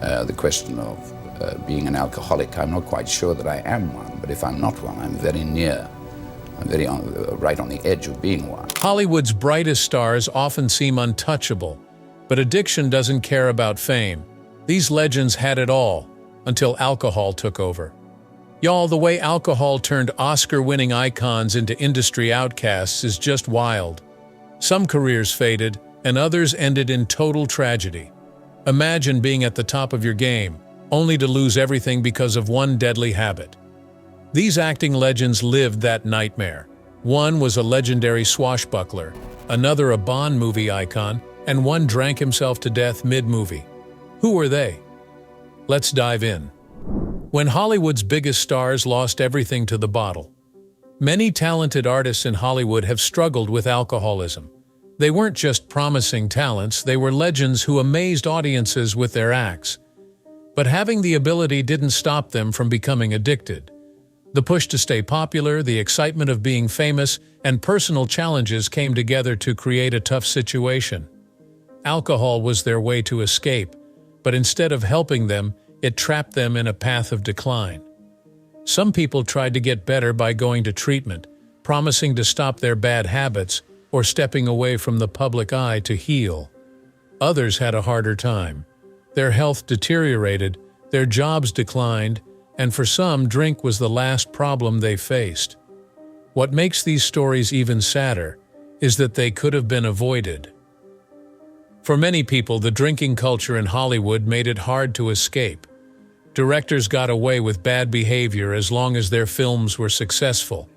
The question of being an alcoholic, I'm not quite sure that I am one, but if I'm not one, I'm very near. I'm right on the edge of being one. Hollywood's brightest stars often seem untouchable, but addiction doesn't care about fame. These legends had it all, until alcohol took over. Y'all, the way alcohol turned Oscar-winning icons into industry outcasts is just wild. Some careers faded, and others ended in total tragedy. Imagine being at the top of your game, only to lose everything because of one deadly habit. These acting legends lived that nightmare. One was a legendary swashbuckler, another a Bond movie icon, and one drank himself to death mid-movie. Who were they? Let's dive in. When Hollywood's biggest stars lost everything to the bottle. Many talented artists in Hollywood have struggled with alcoholism. They weren't just promising talents, they were legends who amazed audiences with their acts. But having the ability didn't stop them from becoming addicted. The push to stay popular, the excitement of being famous, and personal challenges came together to create a tough situation. Alcohol was their way to escape, but instead of helping them, it trapped them in a path of decline. Some people tried to get better by going to treatment, promising to stop their bad habits, or stepping away from the public eye to heal. Others had a harder time. Their health deteriorated, their jobs declined, and for some, drink was the last problem they faced. What makes these stories even sadder is that they could have been avoided. For many people, the drinking culture in Hollywood made it hard to escape. Directors got away with bad behavior as long as their films were successful,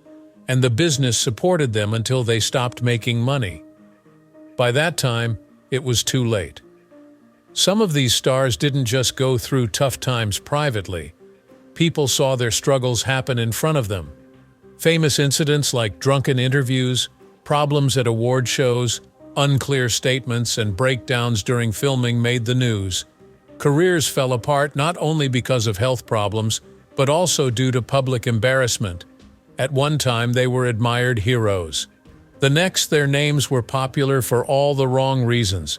and the business supported them until they stopped making money. By that time, it was too late. Some of these stars didn't just go through tough times privately. People saw their struggles happen in front of them. Famous incidents like drunken interviews, problems at award shows, unclear statements, and breakdowns during filming made the news. Careers fell apart not only because of health problems, but also due to public embarrassment. At one time, they were admired heroes. The next, their names were popular for all the wrong reasons.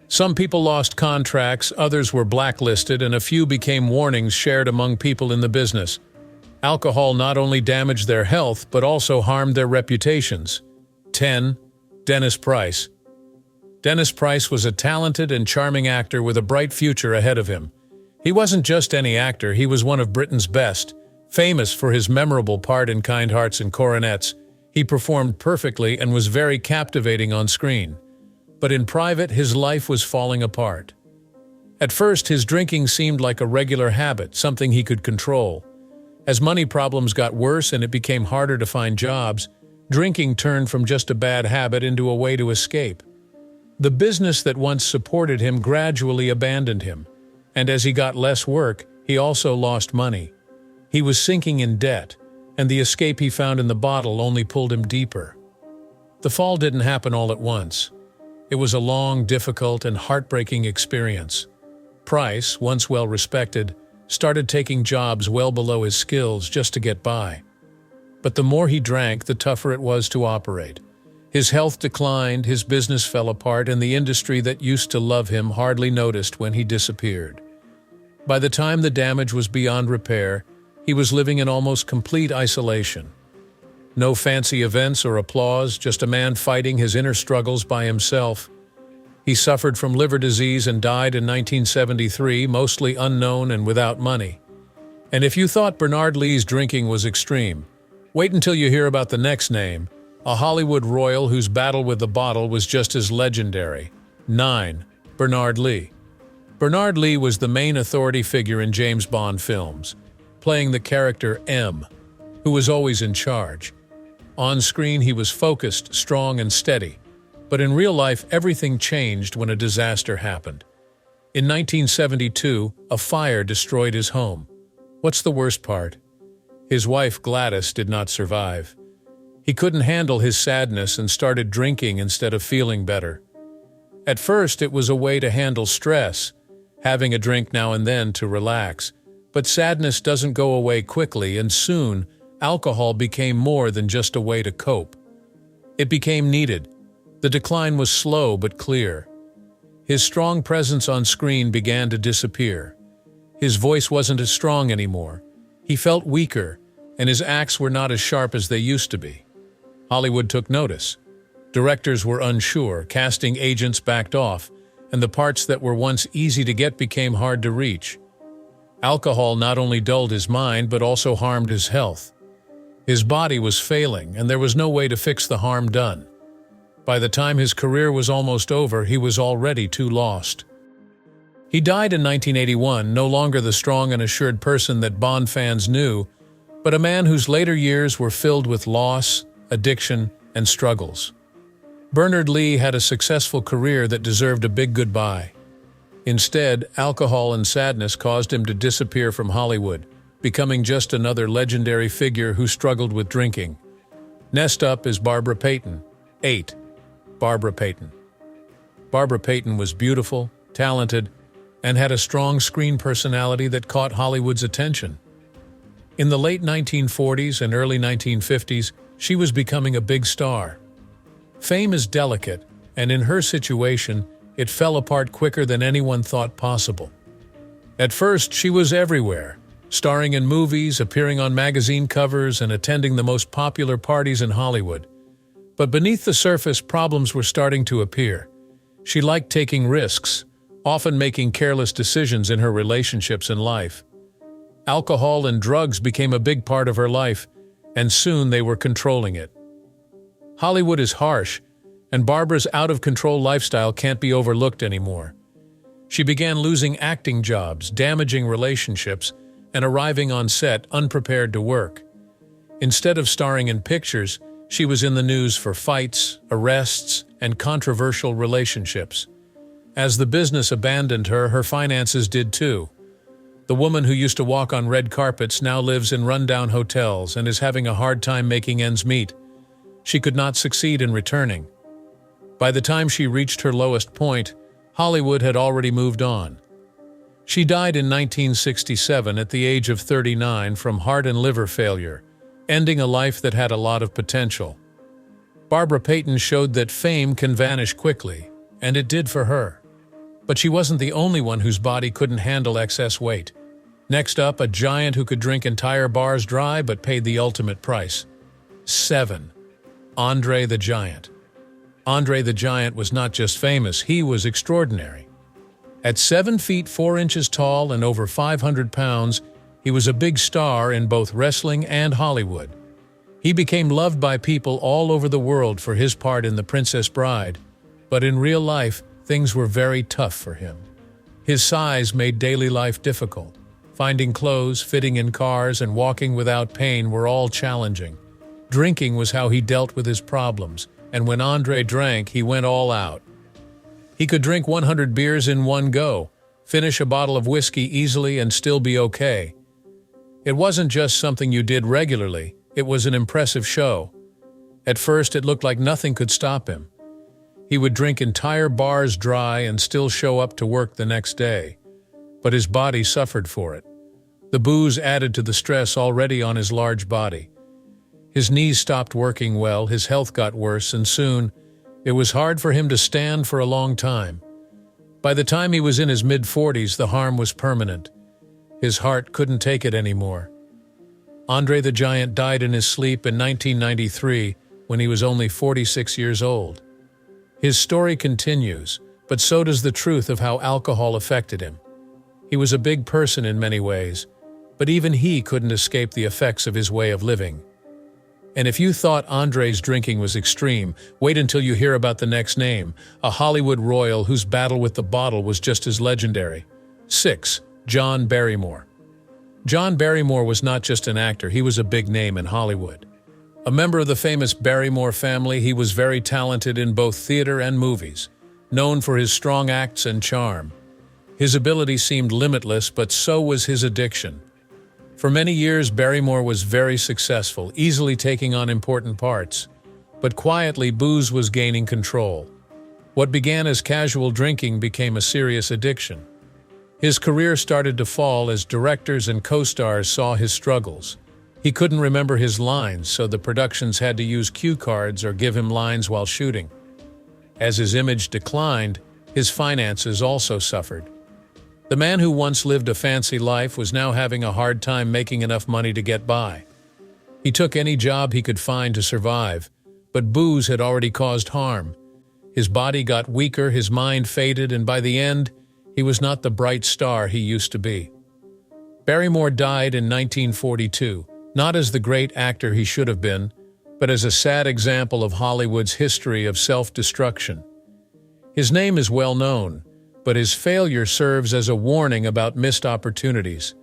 Some people lost contracts, others were blacklisted, and a few became warnings shared among people in the business. Alcohol not only damaged their health, but also harmed their reputations. 10. Dennis Price. Dennis Price was a talented and charming actor with a bright future ahead of him. He wasn't just any actor, he was one of Britain's best. Famous for his memorable part in Kind Hearts and Coronets, he performed perfectly and was very captivating on screen. But in private, his life was falling apart. At first, his drinking seemed like a regular habit, something he could control. As money problems got worse and it became harder to find jobs, drinking turned from just a bad habit into a way to escape. The business that once supported him gradually abandoned him, and as he got less work, he also lost money. He was sinking in debt, and the escape he found in the bottle only pulled him deeper. The fall didn't happen all at once. It was a long, difficult, and heartbreaking experience. Price, once well-respected, started taking jobs well below his skills just to get by. But the more he drank, the tougher it was to operate. His health declined, his business fell apart, and the industry that used to love him hardly noticed when he disappeared. By the time the damage was beyond repair, he was living in almost complete isolation. No fancy events or applause, just a man fighting his inner struggles by himself. He suffered from liver disease and died in 1973, mostly unknown and without money. And if you thought Bernard Lee's drinking was extreme, wait until you hear about the next name, a Hollywood royal whose battle with the bottle was just as legendary. 9. Bernard Lee. Bernard Lee was the main authority figure in James Bond films, playing the character M, who was always in charge. On screen, he was focused, strong, and steady. But in real life, everything changed when a disaster happened. In 1972, a fire destroyed his home. What's the worst part? His wife, Gladys, did not survive. He couldn't handle his sadness and started drinking instead of feeling better. At first, it was a way to handle stress, having a drink now and then to relax. But sadness doesn't go away quickly, and soon, alcohol became more than just a way to cope. It became needed. The decline was slow but clear. His strong presence on screen began to disappear. His voice wasn't as strong anymore. He felt weaker, and his acts were not as sharp as they used to be. Hollywood took notice. Directors were unsure, casting agents backed off, and the parts that were once easy to get became hard to reach. Alcohol not only dulled his mind but also harmed his health. His body was failing, and there was no way to fix the harm done. By the time his career was almost over, he was already too lost. He died in 1981, no longer the strong and assured person that Bond fans knew, but a man whose later years were filled with loss, addiction, and struggles. Bernard Lee had a successful career that deserved a big goodbye. Instead, alcohol and sadness caused him to disappear from Hollywood, becoming just another legendary figure who struggled with drinking. Next up is Barbara Payton. 8. Barbara Payton. Barbara Payton was beautiful, talented, and had a strong screen personality that caught Hollywood's attention. In the late 1940s and early 1950s, she was becoming a big star. Fame is delicate, and in her situation, it fell apart quicker than anyone thought possible. At first, she was everywhere, starring in movies, appearing on magazine covers, and attending the most popular parties in Hollywood. But beneath the surface, problems were starting to appear. She liked taking risks, often making careless decisions in her relationships and life. Alcohol and drugs became a big part of her life, and soon they were controlling it. Hollywood is harsh, and Barbara's out-of-control lifestyle can't be overlooked anymore. She began losing acting jobs, damaging relationships, and arriving on set unprepared to work. Instead of starring in pictures, she was in the news for fights, arrests, and controversial relationships. As the business abandoned her, her finances did too. The woman who used to walk on red carpets now lives in rundown hotels and is having a hard time making ends meet. She could not succeed in returning. By the time she reached her lowest point, Hollywood had already moved on. She died in 1967 at the age of 39 from heart and liver failure, ending a life that had a lot of potential. Barbara Payton showed that fame can vanish quickly, and it did for her. But she wasn't the only one whose body couldn't handle excess weight. Next up, a giant who could drink entire bars dry but paid the ultimate price. 7. Andre the Giant. Andre the Giant was not just famous, he was extraordinary. At 7 feet 4 inches tall and over 500 pounds, he was a big star in both wrestling and Hollywood. He became loved by people all over the world for his part in The Princess Bride, but in real life, things were very tough for him. His size made daily life difficult. Finding clothes, fitting in cars, and walking without pain were all challenging. Drinking was how he dealt with his problems, and when Andre drank, he went all out. He could drink 100 beers in one go, finish a bottle of whiskey easily and still be okay. It wasn't just something you did regularly, it was an impressive show. At first, it looked like nothing could stop him. He would drink entire bars dry and still show up to work the next day. But his body suffered for it. The booze added to the stress already on his large body. His knees stopped working well, his health got worse, and soon, it was hard for him to stand for a long time. By the time he was in his mid-40s, the harm was permanent. His heart couldn't take it anymore. Andre the Giant died in his sleep in 1993 when he was only 46 years old. His story continues, but so does the truth of how alcohol affected him. He was a big person in many ways, but even he couldn't escape the effects of his way of living. And if you thought Andre's drinking was extreme, wait until you hear about the next name, a Hollywood royal whose battle with the bottle was just as legendary. 6. John Barrymore. John Barrymore was not just an actor, he was a big name in Hollywood. A member of the famous Barrymore family, he was very talented in both theater and movies, known for his strong acts and charm. His ability seemed limitless, but so was his addiction. For many years, Barrymore was very successful, easily taking on important parts. But quietly, booze was gaining control. What began as casual drinking became a serious addiction. His career started to fall as directors and co-stars saw his struggles. He couldn't remember his lines, so the productions had to use cue cards or give him lines while shooting. As his image declined, his finances also suffered. The man who once lived a fancy life was now having a hard time making enough money to get by. He took any job he could find to survive, but booze had already caused harm. His body got weaker, his mind faded, and by the end, he was not the bright star he used to be. Barrymore died in 1942, not as the great actor he should have been, but as a sad example of Hollywood's history of self-destruction. His name is well known, but his failure serves as a warning about missed opportunities.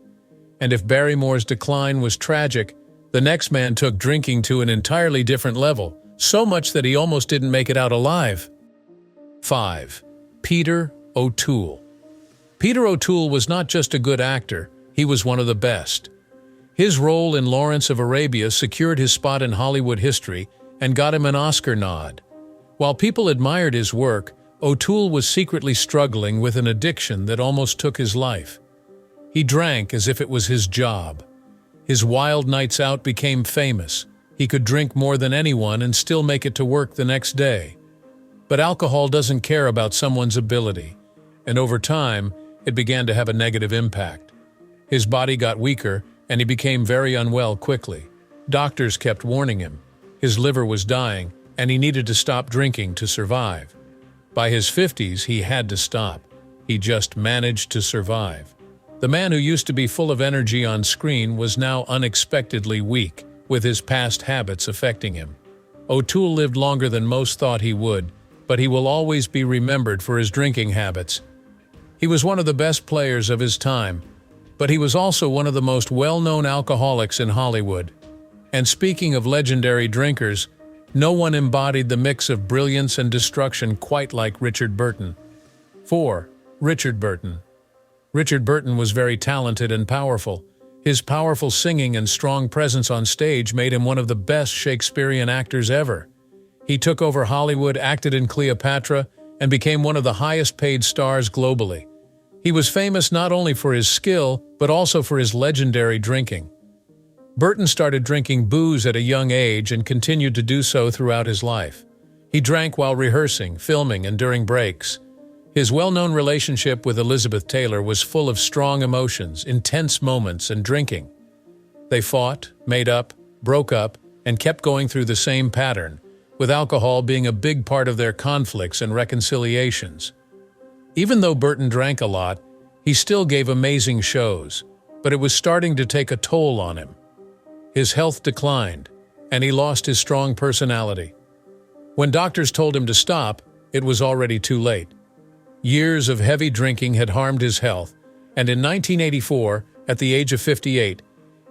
And if Barrymore's decline was tragic, the next man took drinking to an entirely different level, so much that he almost didn't make it out alive. 5. Peter O'Toole. Peter O'Toole was not just a good actor, he was one of the best. His role in Lawrence of Arabia secured his spot in Hollywood history and got him an Oscar nod. While people admired his work, O'Toole was secretly struggling with an addiction that almost took his life. He drank as if it was his job. His wild nights out became famous. He could drink more than anyone and still make it to work the next day. But alcohol doesn't care about someone's ability, and over time, it began to have a negative impact. His body got weaker, and he became very unwell quickly. Doctors kept warning him. His liver was dying, and he needed to stop drinking to survive. By his 50s, he had to stop. He just managed to survive. The man who used to be full of energy on screen was now unexpectedly weak, with his past habits affecting him. O'Toole lived longer than most thought he would, but he will always be remembered for his drinking habits. He was one of the best players of his time, but he was also one of the most well-known alcoholics in Hollywood. And speaking of legendary drinkers, no one embodied the mix of brilliance and destruction quite like Richard Burton. 4. Richard Burton. Richard Burton was very talented and powerful. His powerful singing and strong presence on stage made him one of the best Shakespearean actors ever. He took over Hollywood, acted in Cleopatra, and became one of the highest-paid stars globally. He was famous not only for his skill, but also for his legendary drinking. Burton started drinking booze at a young age and continued to do so throughout his life. He drank while rehearsing, filming, and during breaks. His well-known relationship with Elizabeth Taylor was full of strong emotions, intense moments, and drinking. They fought, made up, broke up, and kept going through the same pattern, with alcohol being a big part of their conflicts and reconciliations. Even though Burton drank a lot, he still gave amazing shows, but it was starting to take a toll on him. His health declined, and he lost his strong personality. When doctors told him to stop, it was already too late. Years of heavy drinking had harmed his health, and in 1984, at the age of 58,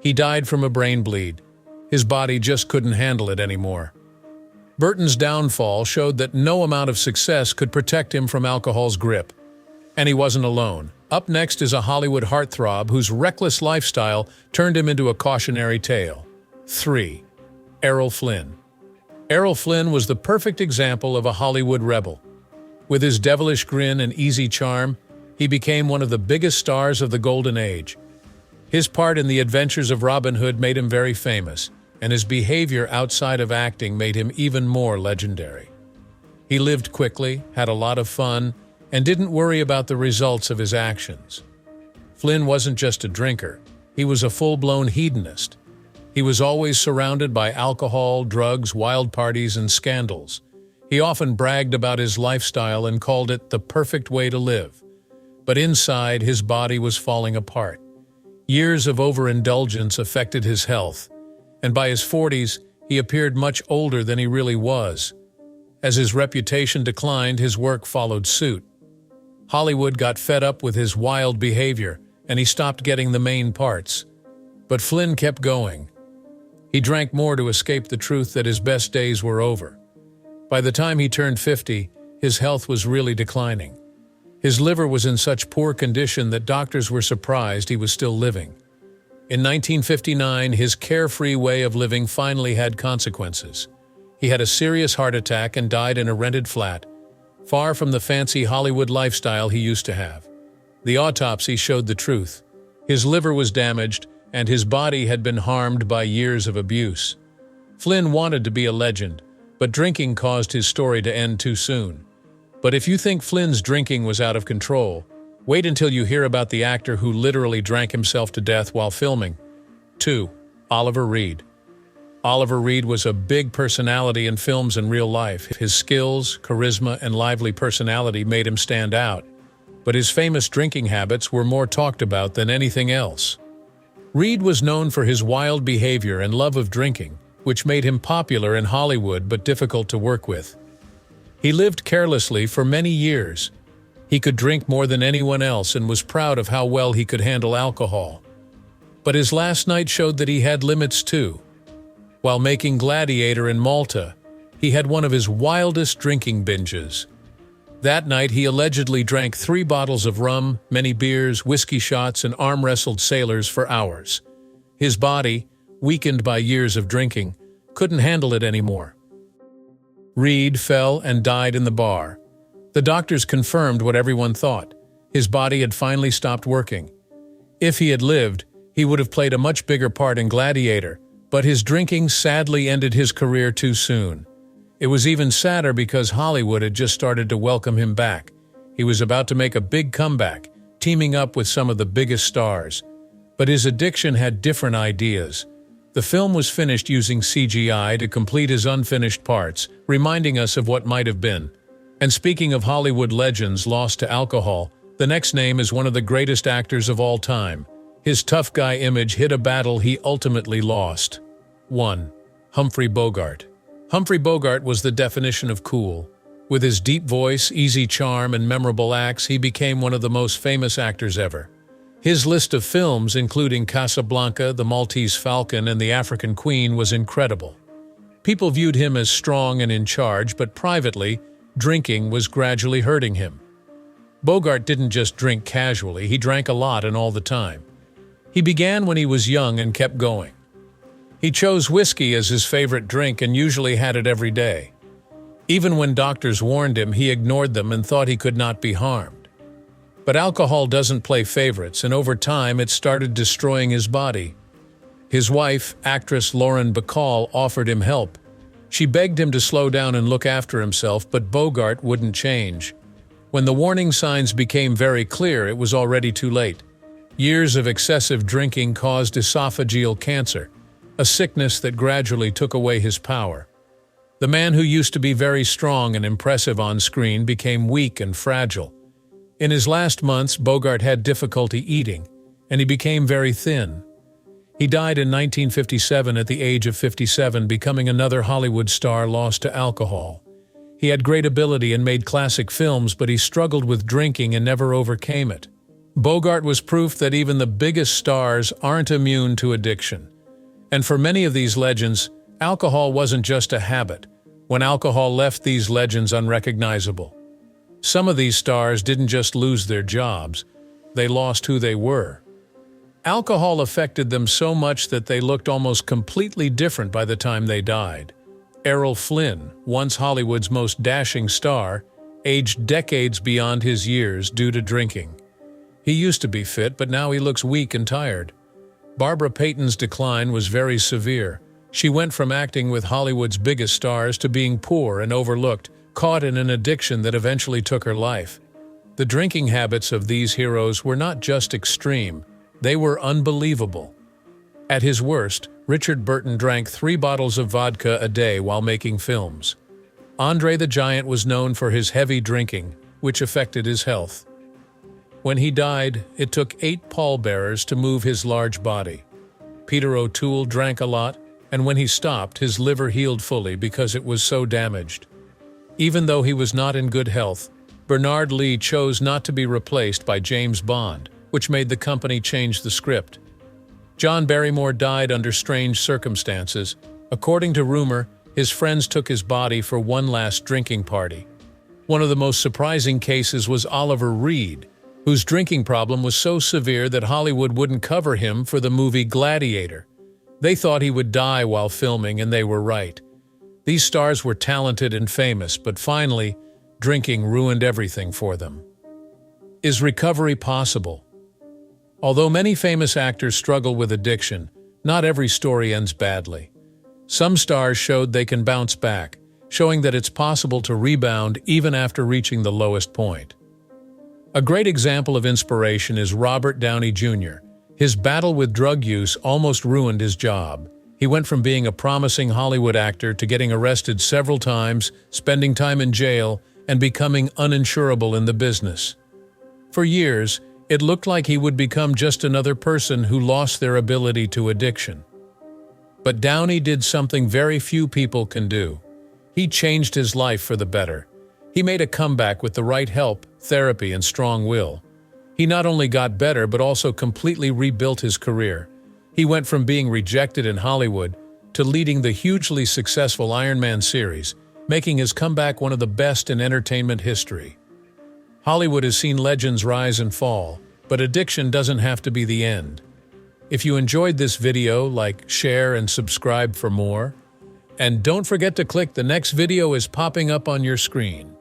he died from a brain bleed. His body just couldn't handle it anymore. Burton's downfall showed that no amount of success could protect him from alcohol's grip. And he wasn't alone. Up next is a Hollywood heartthrob whose reckless lifestyle turned him into a cautionary tale. 3. Errol Flynn. Errol Flynn was the perfect example of a Hollywood rebel. With his devilish grin and easy charm, he became one of the biggest stars of the Golden Age. His part in the adventures of Robin Hood made him very famous, and his behavior outside of acting made him even more legendary. He lived quickly, had a lot of fun, and didn't worry about the results of his actions. Flynn wasn't just a drinker, he was a full-blown hedonist. He was always surrounded by alcohol, drugs, wild parties, and scandals. He often bragged about his lifestyle and called it the perfect way to live. But inside, his body was falling apart. Years of overindulgence affected his health, and by his 40s, he appeared much older than he really was. As his reputation declined, his work followed suit. Hollywood got fed up with his wild behavior, and he stopped getting the main parts. But Flynn kept going. He drank more to escape the truth that his best days were over. By the time he turned 50, his health was really declining. His liver was in such poor condition that doctors were surprised he was still living. In 1959, his carefree way of living finally had consequences. He had a serious heart attack and died in a rented flat, far from the fancy Hollywood lifestyle he used to have. The autopsy showed the truth. His liver was damaged, and his body had been harmed by years of abuse. Flynn wanted to be a legend, but drinking caused his story to end too soon. But if you think Flynn's drinking was out of control, wait until you hear about the actor who literally drank himself to death while filming. 2. Oliver Reed. Oliver Reed was a big personality in films and real life. His skills, charisma, and lively personality made him stand out, but his famous drinking habits were more talked about than anything else. Reed was known for his wild behavior and love of drinking, which made him popular in Hollywood but difficult to work with. He lived carelessly for many years. He could drink more than anyone else and was proud of how well he could handle alcohol. But his last night showed that he had limits too. While making Gladiator in Malta, he had one of his wildest drinking binges. That night, he allegedly drank 3 bottles of rum, many beers, whiskey shots, and arm-wrestled sailors for hours. His body, weakened by years of drinking, couldn't handle it anymore. Reed fell and died in the bar. The doctors confirmed what everyone thought. His body had finally stopped working. If he had lived, he would have played a much bigger part in Gladiator, but his drinking sadly ended his career too soon. It was even sadder because Hollywood had just started to welcome him back. He was about to make a big comeback, teaming up with some of the biggest stars. But his addiction had different ideas. The film was finished using CGI to complete his unfinished parts, reminding us of what might have been. And speaking of Hollywood legends lost to alcohol, the next name is one of the greatest actors of all time. His tough guy image hit a battle he ultimately lost. 1. Humphrey Bogart. Humphrey Bogart was the definition of cool. With his deep voice, easy charm, and memorable acts, he became one of the most famous actors ever. His list of films, including Casablanca, The Maltese Falcon, and The African Queen, was incredible. People viewed him as strong and in charge, but privately, drinking was gradually hurting him. Bogart didn't just drink casually, he drank a lot and all the time. He began when he was young and kept going. He chose whiskey as his favorite drink and usually had it every day. Even when doctors warned him, he ignored them and thought he could not be harmed. But alcohol doesn't play favorites, and over time it started destroying his body. His wife, actress Lauren Bacall, offered him help. She begged him to slow down and look after himself, but Bogart wouldn't change. When the warning signs became very clear, it was already too late. Years of excessive drinking caused esophageal cancer, a sickness that gradually took away his power. The man who used to be very strong and impressive on screen became weak and fragile. In his last months, Bogart had difficulty eating, and he became very thin. He died in 1957 at the age of 57, becoming another Hollywood star lost to alcohol. He had great ability and made classic films, but he struggled with drinking and never overcame it. Bogart was proof that even the biggest stars aren't immune to addiction. And for many of these legends, alcohol wasn't just a habit. When alcohol left these legends unrecognizable. Some of these stars didn't just lose their jobs, they lost who they were. Alcohol affected them so much that they looked almost completely different by the time they died. Errol Flynn, once Hollywood's most dashing star, aged decades beyond his years due to drinking. He used to be fit, but now he looks weak and tired. Barbara Payton's decline was very severe. She went from acting with Hollywood's biggest stars to being poor and overlooked, caught in an addiction that eventually took her life. The drinking habits of these heroes were not just extreme, they were unbelievable. At his worst, Richard Burton drank 3 bottles of vodka a day while making films. Andre the Giant was known for his heavy drinking, which affected his health. When he died, it took 8 pallbearers to move his large body. Peter O'Toole drank a lot, and when he stopped, his liver healed fully because it was so damaged. Even though he was not in good health, Bernard Lee chose not to be replaced by James Bond, which made the company change the script. John Barrymore died under strange circumstances. According to rumor, his friends took his body for one last drinking party. One of the most surprising cases was Oliver Reed, whose drinking problem was so severe that Hollywood wouldn't cover him for the movie Gladiator. They thought he would die while filming, and they were right. These stars were talented and famous, but finally, drinking ruined everything for them. Is recovery possible? Although many famous actors struggle with addiction, not every story ends badly. Some stars showed they can bounce back, showing that it's possible to rebound even after reaching the lowest point. A great example of inspiration is Robert Downey Jr. His battle with drug use almost ruined his job. He went from being a promising Hollywood actor to getting arrested several times, spending time in jail, and becoming uninsurable in the business. For years, it looked like he would become just another person who lost their ability to addiction. But Downey did something very few people can do. He changed his life for the better. He made a comeback with the right help, therapy, and strong will. He not only got better but also completely rebuilt his career. He went from being rejected in Hollywood to leading the hugely successful Iron Man series, making his comeback one of the best in entertainment history. Hollywood has seen legends rise and fall, but addiction doesn't have to be the end. If you enjoyed this video, like, share, and subscribe for more. And don't forget to click the next video is popping up on your screen.